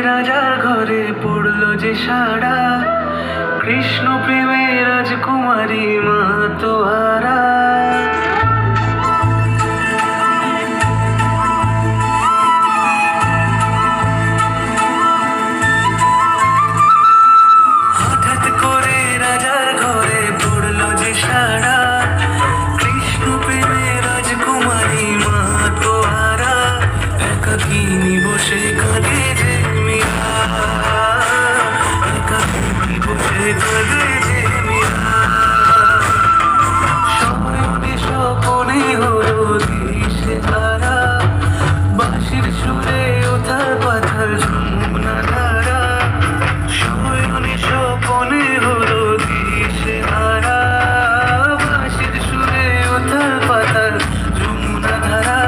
রাজার ঘরে পড়লো যে সাড়া, কৃষ্ণ প্রেমে রাজকুমারী মা তোহারা। হঠাৎ করে রাজার ঘরে পড়লো যে সাড়া, কৃষ্ণ প্রেমে রাজকুমারী মা তোহারা। একাকিনী বসে কাঁদে যে মীরা, একাকিনী বসে কাঁদে যে মীরা। শয়নে স্বপনে হলো দিশে হারা, বাঁশির সুরে উথাল পাথাল যমুনা ধারা। শয়নে স্বপনে হলো দিশে হারা, বাঁশির সুরে উথাল পাথাল যমুনা ধারা।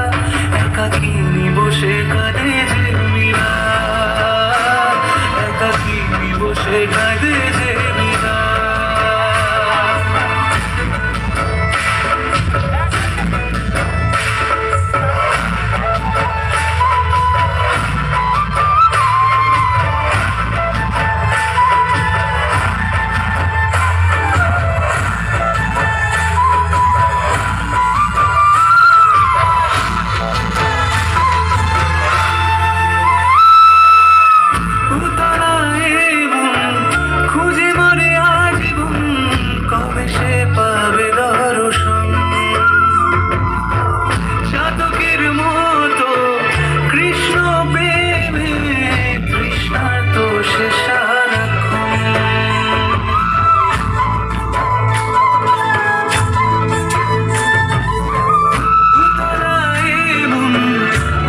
একাকিনী বসে কাঁদে যে মীরা, একাকিনী বসে কাঁদে যে মীরা। খুঁজে মরে আজীবন, কবে সে পাবে দর্শন। চাতকের মতো কৃষ্ণ প্রেমে তৃষ্ণার্ত সে সারাক্ষণ।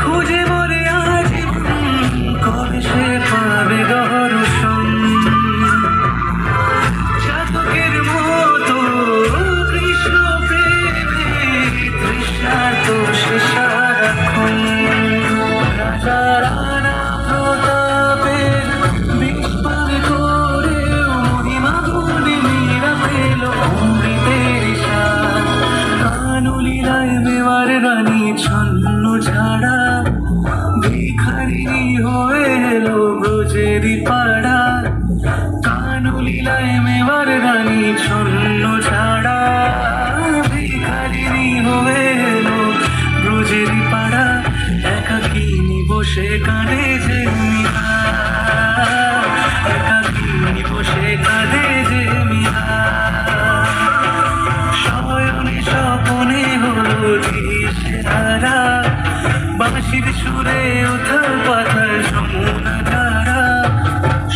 খুঁজে মরে আজীবন, কবে সে পাবে দর্শন। চাতকের মতো কৃষ্ণ প্রেমে তৃষ্ণার্ত সে সারাক্ষণ। রাজা রানা প্রতাপের বিস্পার করেও মহিমা গুণে মীরা পেল অমৃতের স্বাদ। কানলীলায় মেওয়ার রানী ছন্ন ঝাড়া, ভিখারিনী হয়ে এলো ব্রজেরই পাড়া। কানলীলায় মেওয়ার রানী ছন্ন ঝাড়া, ভিখারিনী হয়ে এলো ব্রজেরই পাড়া। একাকিনী বসে কাঁদে যে মীরা, একাকিনী বসে কাঁদে যে মীরা। শয়নে স্বপনে হলো দিশে হারা, বাঁশির সুরে উথাল পাথাল যমুনা ধারা।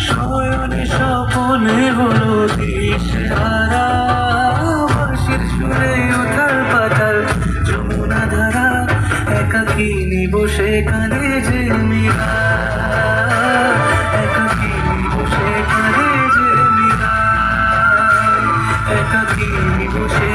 শয়নে স্বপনে হলো দিশে হারা, বাঁশির সুরে উথাল পাথাল যমুনা ধারা। একাকিনী বসে কাঁদে যে মীরা, একাকিনী বসে কাঁদে যে মীরা, একাকিনী বসে